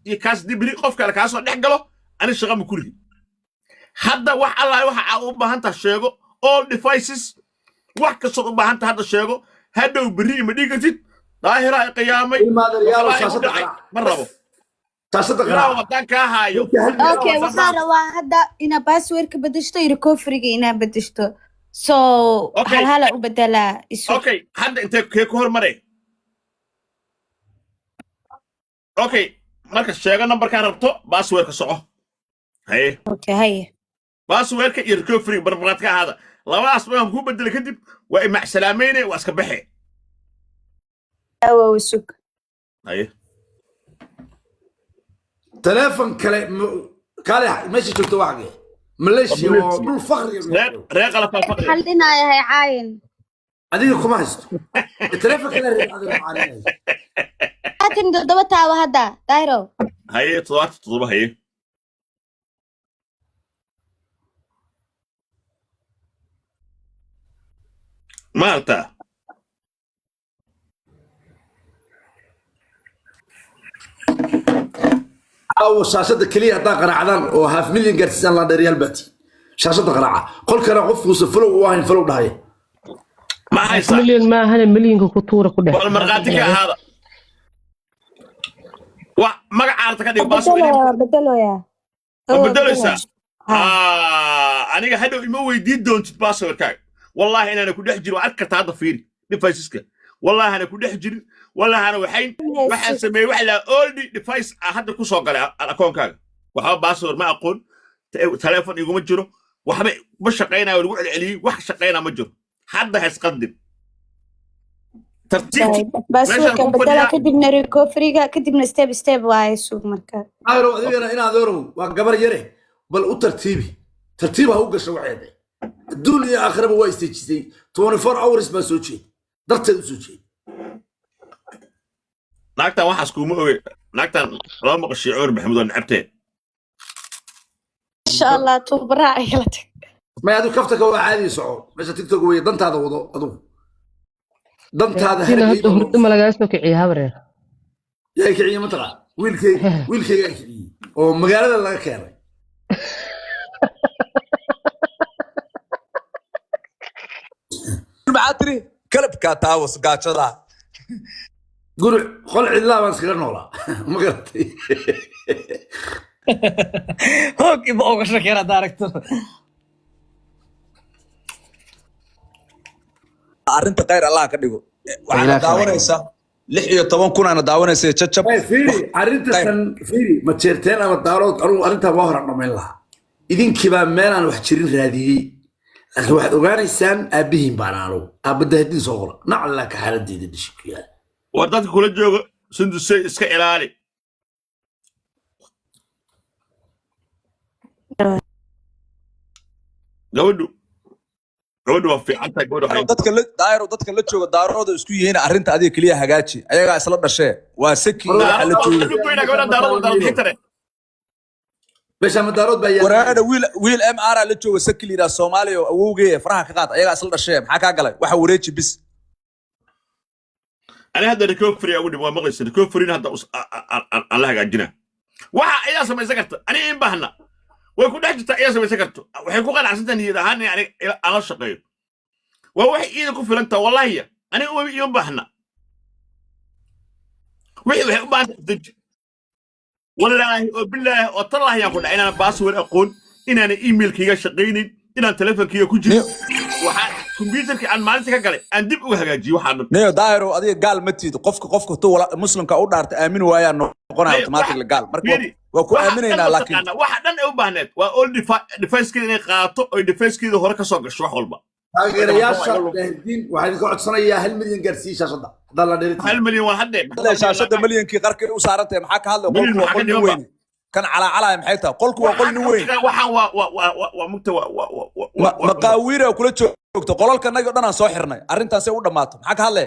يكاس دي بري قف كلا كاسو دحغلو أنا شغام كوري هذا واحد الله واحد أوبا هنتا شيغو all devices واحد كسر أوبا هنتا هذا شيغو هذا وبري مديكتي ظاهرة قيامي المادر يا وشاشة مرة شاشة لا قراءة ودان كهايو اوكي waxaan rabaa hadda ina passwordka bedeshto iyo recoveryga ina bedeshto so Okay. hal u bedela isu اوكي هذا انت كيف هور مري اوكي marka sheega numberka rabto passwordka soco hay okay hay passwordka iyo recovery barbaradka hada labadaas baan ku bedel kadib waa ima salaameeyay waa iska baxay awo sug hay تلفون كله ماشي شفته واحد ماليشيا ودول فخر reeqa la faqay hal dhinacahay caayin adiga kuma haysto taleefon kale adiga macaan atin daba taawa hadda dairo hay todoba hay Marta او شاشة كليه هدا قراعدان او هاف مليون غارسان لا ديريال باتي شاشة قراعه قول كره قف وسفلو واهين فلو دهاي ما haysa مليون ما هنا مليون كتورة كده wal marqaatiga hada wa magacaarta ka dhig password bedelo بدلسا aniga hadhow ima weydiin doontid passwordkaaga wallahi inaana ku dhex jiro arka taada fiiri deviceska wallahi ana ku dhex jirin wallahi ana waxaan sameeyay wax la old device hadda ku soo galay akoonkaaga waxa password ma aqoon telefoon iguma jiro waxba ma shaqeynayo lagu celceliyay wax shaqeyna ma jiro hadda has qadim tartiib passwordka bedela kadibna recoveryga kadibna step step waa sug marka ayro adigana ina adooro waa gabar yare bal u tartiib ha u gasho waxeede dunya aakhiraba waa isteejisay 24 hours ba soo jeed darteed soo jeed naagtan waxaas kuma oge naagtan loo maqashay cuur maxamed oo nacabtee insha Allah tubra ay la tag ma adu kaftaka waa caadi soco meesha tiktok way dantaada wado adu dantaada هنا هدو هردو ملقاسو كعيها برير yaa kiciye matala wiilkayga kiciye oo magaalada laga keenay معاتري كلب كاتاوس قاتشدا guri qol cidlaa baan iskaga noolaa ma garatay هوك يبقى وقشة كيرا داركتور arrinta qayr Allah ka dhigo waxaad daawanaysaa 16 kun aan daawanaysaa jajab fiiri arrintan fiiri ma jeerteen ama daarood anigu arrinta waa hor dhamayn lahaa idinkii baa meel aan wax jirin raadiyay laakiin waxaad ogaanaysaan aabihiin baan aanu aabada hadii soo qora nacla ka xaladeeda dhishkiya war dadka kula jooga sundusay iska ilaali gabadhu waa fiican tahay gabadhu dadka la jooga daarooda isku yihiin arrinta adiga kaliya hagaaji ayaga isla dhashee waa saki waxa la jooga meesha ma daarood baa waraana wiil MR la jooga saki liira Soomaaliya oo awowgay faraha ka qaad ayaga isla dhashee maxaa ka galay waxa wareeji bis أنا هذا recovery أقول ما مغلس recovery هذا الله هجاجنا واحد إذا سمع سكرت أنا إيه بهنا ويكون حاجة إذا سمع سكرت وحيكون قال عشان تاني هاني يعني على الشقيق وواحد إذا كفر أنت والله هي أنا يوم بهنا وحي بهنا والله بالله والله يقول أنا باسورد أقول إن أنا إيميل كي شقيني إن أنا تلفون كي كوجي وحا كمبيوتر كي أنا مالتي كقلي أندب وهجاجي وحنا نيو دايرو أدي قال متيد قفك تو مسلم كأودارت آمين ويا نقول أوتوماتيك لقال مركب وكو آميننا لكن واحد أنا أبهنت وأول ديفنس كده قاطع أو ديفنس كده هو ركسوق شو حولبا يا شاهدين واحد يقعد سنة يا هل مليون قرسي شاشة ده الله ديرتي هل مليون واحد لا شاشة مليون كي قرك وصارته محك هذا قلك وين كان على محيطها قلك وقل وين waxaan waa mugta maqaawiir oo kula joogto qolalka naga dhan aan soo xirnay arrintaas ay u dhamaato maxaa ka hadlay